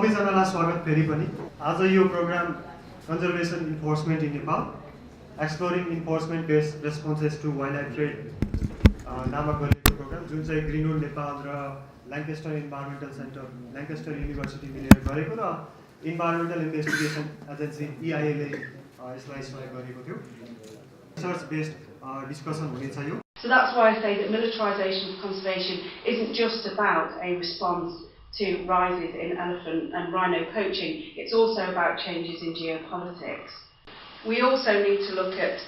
सबैजनालाई स्वागत फेरि पनि। आज यो programme conservation enforcement in Nepal exploring enforcement based responses to wildlife trade नामक गरिएको प्रोग्राम जुन चाहिँ ग्रिनवुड नेपाल र Lancaster environmental centre Lancaster university मिलेर गरेको र इन्भाइरोमेन्टल इन्भेस्टिगेसन एजेन्सी EIA ले यसलाई सहयोग गरेको थियो। रिसर्च बेस्ड डिस्कसन हुनेछ यो। So that's why I say that militarisation of conservation isn't just about a response to rises in elephant and rhino poaching, it's also about changes in geopolitics. We also need to look at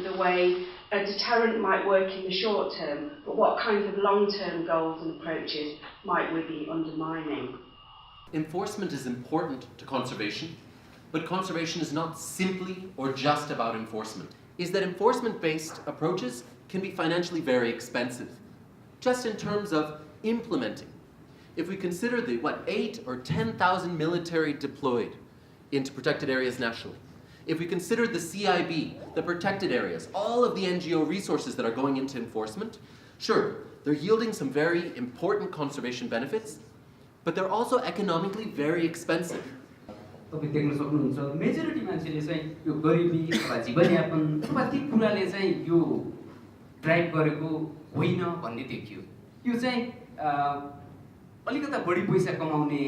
the way a deterrent might work in the short term, but what kinds of long-term goals and approaches might we be undermining? Enforcement is important to conservation, but conservation is not simply or just about enforcement. Is that enforcement-based approaches can be financially very expensive, just in terms of implementing. If we consider the, 8 or 10,000 military deployed into protected areas nationally, if we consider the CIB, the protected areas, all of the NGO resources that are going into enforcement, sure, they're yielding some very important conservation benefits, but they're also economically very expensive. तपाईं देख्न सक्नुहुन्छ majority मान्छेले चाहिँ यो गरिबी अथवा जीवनयापन अथवा ती कुराले चाहिँ यो ड्राइभ गरेको होइन भन्ने देखियो। यो चाहिँ अलिकता बढी पैसा कमाउने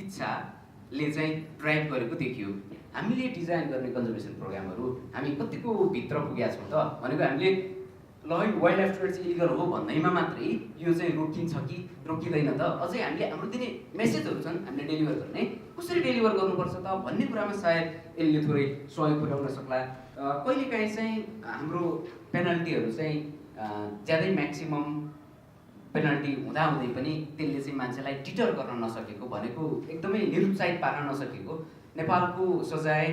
इच्छाले चाहिँ ड्राइभ गरेको देखियो। हामीले डिजाइन गर्ने कन्जर्भेसन प्रोग्रामहरु हामी कतिको भित्र पुगेका छौं त भनेको हामीले ल वाइल्ड लाइफ ट्रेड इलिगल हो भन्दैमा मात्रै यो चाहिँ रोकिन्छ कि रोकिदैन त अझै हामीले हाम्रो दिने मेसेजहरु छन् हामीले डेलिभर गर्ने कसरी डेलिभर गर्नुपर्छ त भन्ने कुरामा सायद यसले थोरै सहयोग पुर्याउन सक्ला। कहिलेकाहीँ चाहिँ हाम्रो पेनल्टीहरु चाहिँ ज्यादै म्याक्सिमम पेनल्टी हुँदा हुँदै पनि त्यसले चाहिँ मान्छेलाई डिटर गर्न नसकेको भनेको एकदमै निरुत्साहित पार्न नसकेको। नेपालको सजाय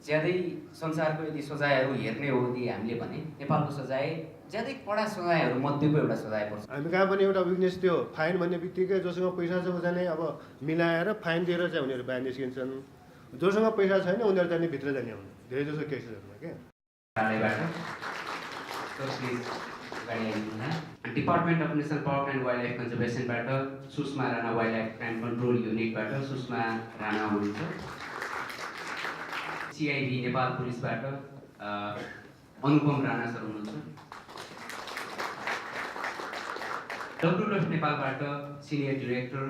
ज्यादै संसारको यदि सजायहरु हेर्ने हो यदि हामीले भने नेपालको सजाय ज्यादै कडा सजायहरु मध्येको एउटा सजाय पर्छ। हामी कहाँ पनि एउटा विकनेस त्यो फाइन भन्ने बित्तिकै जोसँग पैसा छ उनीले अब मिलाएर फाइन दिएर चाहिँ उनीहरु बाहिर निस्किन्छन्, जोसँग पैसा छैन उनीहरु चाहिँ भित्र जाने हुन् धेरै जसो केसहरुमा के। Department of national power and wildlife कन्जर्भेसनबाट Sushma Rana wildlife crime control युनिटबाट सुषमा राणा हुनुहुन्छ। CIB नेपाल पुलिसबाट अनुपम राणा सर हुनुहुन्छ। Government of नेपालबाट senior director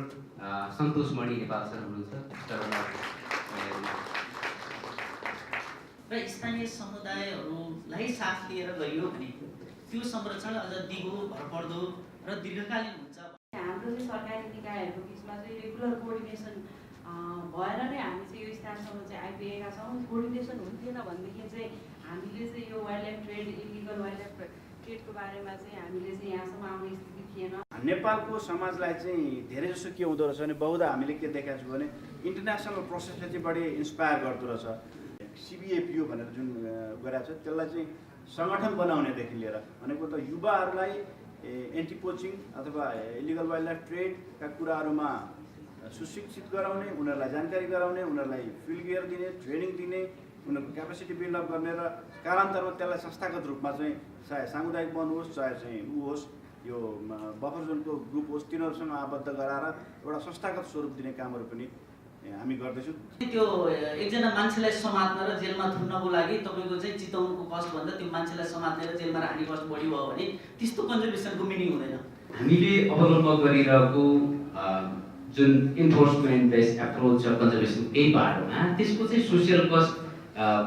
Santosh Mani Nepal sir हुनुहुन्छ। र स्थानीय समुदायहरूलाई साथ लिएर गइयो भने त्यो संरक्षण अझ दिगो भरपर्दो र दीर्घकालीन हुन्छ। हाम्रो चाहिँ सरकारी निकायहरूको बिचमा चाहिँ रेगुलर कोअर्डिनेसन भएर नै हामी चाहिँ यो स्थानसम्म चाहिँ आइपुगेका छौँ। कोअर्डिनेसन हुन्थेन भनेदेखि चाहिँ हामीले चाहिँ यो wildlife trade illegal wildlife ट्रेडको बारेमा चाहिँ हामीले चाहिँ यहाँसम्म आउने स्थिति थिएन। नेपालको समाजलाई चाहिँ धेरै जसो के हुँदो रहेछ भने बहुधा हामीले के देखेका छौँ भने इन्टरनेसनल प्रोसेसले चाहिँ बढी इन्स्पायर गर्दो रहेछ। CBAPO भनेर जुन गरेको छ त्यसलाई चाहिँ संगठन बनाउनेदेखि लिएर भनेको त युवाहरूलाई एन्टी पोचिङ अथवा इलिगल वाइल्ड लाइफ ट्रेडका कुराहरूमा सुशिक्षित गराउने, उनीहरूलाई जानकारी गराउने, उनीहरूलाई फिल्ड गियर दिने, ट्रेनिङ दिने, उनीहरूको क्यापेसिटी बिल्डअप गर्ने र कालान्तरमा त्यसलाई संस्थागत रूपमा चाहिँ चाहे सामुदायिक वन होस् चाहे चाहिँ होस् यो बफर जोनको ग्रुप होस् तिनीहरूसँग आबद्ध गराएर एउटा संस्थागत स्वरूप दिने कामहरू पनि हामी गर्दैछौँ। त्यो एकजना मान्छेलाई समात्न र जेलमा थुन्नको लागि तपाईको चाहिँ चिताउनको कस्ट भन्दा त्यो मान्छेलाई समात्ने र जेलमा राख्ने कस्ट बढी भयो भने त्यस्तो कन्जर्भेसनको मिनिङ हुँदैन। हामीले अवलम्बन गरिरहेको जुन इन्फोर्समेन्ट बेस्ड एप्रोच छ कन्जर्भेसन यही बाटोमा त्यसको चाहिँ सोसियल कस्ट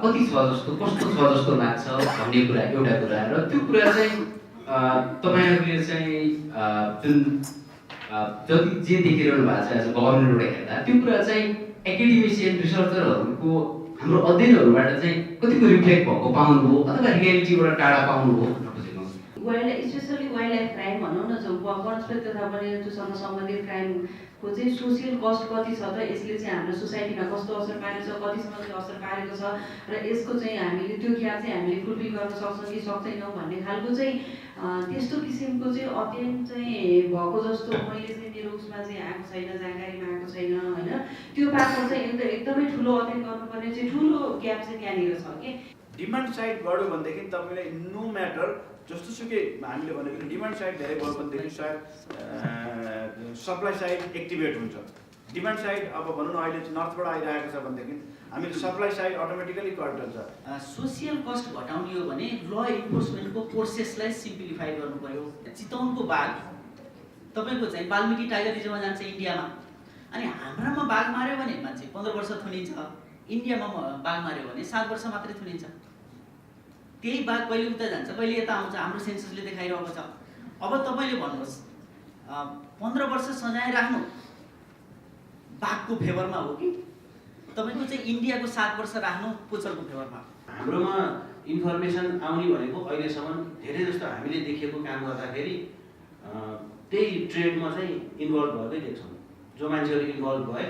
कति छ जस्तो कस्तो छ जस्तो लाग्छ भन्ने कुरा एउटा कुरा र त्यो कुरा चाहिँ तपाईहरुले चाहिँ जुन जति जे देखिरहनु भएको छ एज अ गभर्नमेन्टबाट हेर्दा त्यो कुरा चाहिँ एकाडेमिसियन रिसर्चरहरुको हाम्रो अध्ययनहरुबाट चाहिँ कतिको रिफ्लेक्ट भएको पाउनुभयो अथवा रियालिटीबाट टाढा पाउनुभयो नबुझेको। Wild specially wild life crime भनौँ न जो वनस्पति तथा वन्यजन्तुसँग सम्बन्धित क्राइमको चाहिँ सोसियल कस्ट कति छ त यसले चाहिँ हाम्रो सोसाइटीमा कस्तो असर पारेको छ कतिसम्म चाहिँ असर पारेको छ र यसको चाहिँ हामीले त्यो ख्याल चाहिँ हामीले फुलफिल गर्न सक्छौँ कि सक्दैनौँ भन्ने खालको चाहिँ त्यस्तो किसिमको चाहिँ अध्ययन चाहिँ भएको जस्तो मैले चाहिँ मेरो उसमा चाहिँ आएको छैन, जानकारीमा आएको छैन होइन। त्यो पार्टमा चाहिँ एकदमै ठुलो अध्ययन गर्नुपर्ने चाहिँ ठुलो ग्याप चाहिँ त्यहाँनिर छ कि। डिमान्ड साइड बढ्यो भनेदेखि तपाईँले नो म्याटर जस्तोसुकै हामीले भनेको डिमान्ड साइड धेरै बढ्यो भनेदेखि सायद सप्लाई साइड एक्टिभेट हुन्छ। डिमान्ड साइड अब भनौँ न अहिले नर्थबाट आइरहेको छ भनेदेखि हामीले सप्लाई साइड अटोमेटिकली कट हुन्छ। सोसियल कस्ट घटाउने हो भने ल इन्फोर्समेन्टको प्रोसेसलाई सिम्प्लिफाई गर्नु पर्यो। चितवनको बाघ तपाईँको चाहिँ वाल्मिकी टाइगर रिजर्भमा जान्छ इन्डियामा, अनि हाम्रामा बाघ मार्यो भने मान्छे 15 वर्ष थुनिन्छ, इन्डियामा बाघ मार्यो भने 7 वर्ष मात्रै थुनिन्छ। त्यही बाघ कहिले उता जान्छ कहिले यता आउँछ, हाम्रो सेन्ससले देखाइरहेको छ। अब तपाईँले भन्नुहोस् 15 वर्ष सजाय राख्नु बाघको फेभरमा हो कि तपाईँको चाहिँ इन्डियाको 7 वर्ष राख्नु पोचरको फेभरमा? हाम्रोमा इन्फर्मेसन आउने भनेको अहिलेसम्म धेरै जस्तो हामीले देखेको काम गर्दाखेरि त्यही ट्रेडमा चाहिँ इन्भल्भ भएकै देख्छौँ। जो मान्छेहरू इन्भल्भ भए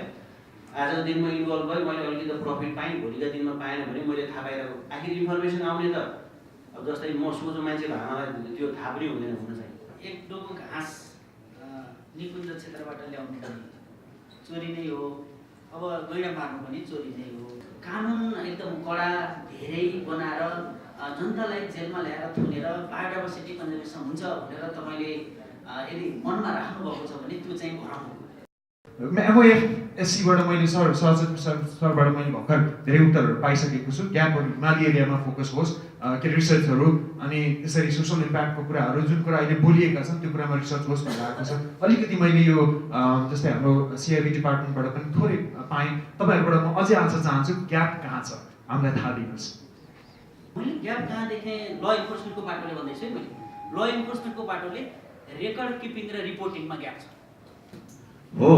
आजको दिनमा इन्भल्भ भयो, मैले अलिकति प्रफिट पाएँ, भोलिका दिनमा पाएन भने मैले थाहा पाइरहेको। आखिर इन्फर्मेसन आउने त अब जस्तै म सोझो मान्छेको हावालाई त्यो थाहा पनि हुँदैन हुन चाहिँ। एक डोको घाँस निकुञ्ज क्षेत्रबाट ल्याउनु पनि चोरी नै हो, अब गैँडा मार्नु पनि चोरी नै हो। कानुन एकदम कडा धेरै बनाएर जनतालाई जेलमा ल्याएर थुनेर बायोडाइभर्सिटी कन्जर्भेसन हुन्छ भनेर तपाईँले यदि मनमा राख्नुभएको छ भने त्यो चाहिँ भरम हो। MOFSC-बाट मैले सरबाट मैले भर्खर धेरै उत्तरहरू पाइसकेको छु। ग्यापहरू हिमाली एरियामा फोकस होस्, के रिसर्चहरू, अनि त्यसरी सोसल इम्प्याक्टको कुराहरू जुन कुरा अहिले बोलिएका छन् त्यो कुरामा रिसर्च होस् भनेर आएको छ। अलिकति मैले यो जस्तै हाम्रो CIB डिपार्टमेन्टबाट पनि थोरै पाएँ। तपाईँहरूबाट म अझै आन्सर चाहन्छु, ग्याप कहाँ छ हामीलाई थाहा दिनुहोस्। मैले ग्याप कहाँ देखेँ? ल इन्फोर्समेन्टको बाटोले भन्दैछु है मैले। ल इन्फोर्समेन्टको बाटोले रेकर्ड किपिङ र रिपोर्टिङमा ग्याप छ। हो,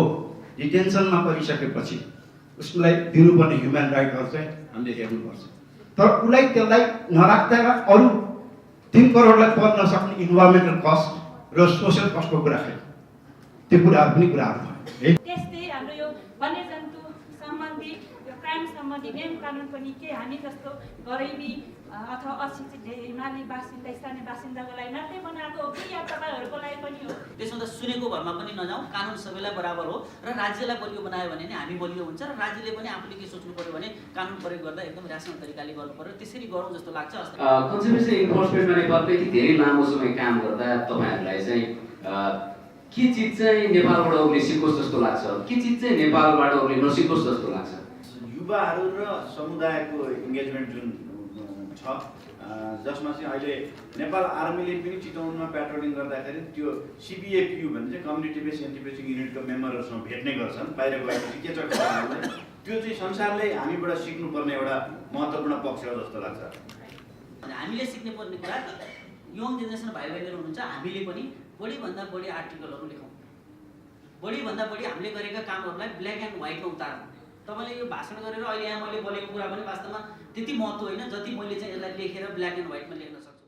डिटेन्सनमा परिसकेपछि उसलाई दिनुपर्ने ह्युमन राइटहरू चाहिँ हामीले हेर्नुपर्छ। तर उसलाई त्यसलाई नराख्दा अरू 3 करोडलाई पर्न सक्ने इन्भाइरोमेन्टल कस्ट र सोसियल कस्टको कुरा खेल्छ। त्यो कुराहरू पनि कुराहरू भयो। त्यस्तै हाम्रो यो वन्यजन्तु सम्बन्धी यो क्राइम सम्बन्धी नियम कानुन पनि के हामी जस्तो गरिबी अथवा अशिक्षित हिमाली बासिन्दा स्थानीय बासिन्दाको लागि मात्रै बनाएको हो कि या तपाईँहरूको लागि पनि हो? त्यसमा त सुनेको भरमा पनि नजाउँ, कानुन सबैलाई बराबर हो र राज्यलाई बलियो बनायो भने नि हामी बलियो हुन्छ र राज्यले पनि आफूले के सोच्नु पर्यो भने कानुन प्रयोग गर्दा एकदम ऱ्यासनल तरिकाले गर्नु पर्यो। त्यसरी गरौँ जस्तो लाग्छ। कन्जर्भेसन इन्फोर्समेन्टमा नेपालमा यति धेरै लामो समय काम गर्दा तपाईँहरूलाई चाहिँ के चिज चाहिँ नेपालबाट अरूले सिकोस् जस्तो लाग्छ, के चिज चाहिँ नेपालबाट अरूले नसिकोस् जस्तो लाग्छ? युवाहरू र समुदायको इङ्गेजमेन्ट जुन छ, जसमा चाहिँ अहिले नेपाल आर्मीले पनि चितवनमा पेट्रोलिङ गर्दाखेरि त्यो CBAPU भन्ने चाहिँ कम्युनिटी बेस्ड एन्टी पोचिङ युनिटको मेम्बरहरूसँग भेट्ने गर्छन्। बाहिर गएपछि के छ त्यो चाहिँ संसारले हामीबाट सिक्नुपर्ने एउटा महत्त्वपूर्ण पक्ष हो जस्तो लाग्छ। हामीले सिक्ने पर्ने कुरा यङ जेनेरेसन भाइ बहिनीहरू हुनुहुन्छ, हामीले पनि बढीभन्दा बढी आर्टिकलहरू लेखौँ, बढीभन्दा बढी हामीले गरेका कामहरूलाई ब्ल्याक एन्ड व्हाइटमा उतारौँ। तपाईँले यो भाषण गरेर अहिले यहाँ मैले बोलेको कुरा पनि वास्तवमा त्यति महत्त्व होइन जति मैले चाहिँ यसलाई लेखेर ब्ल्याक एन्ड व्हाइटमा लेख्न सक्छु।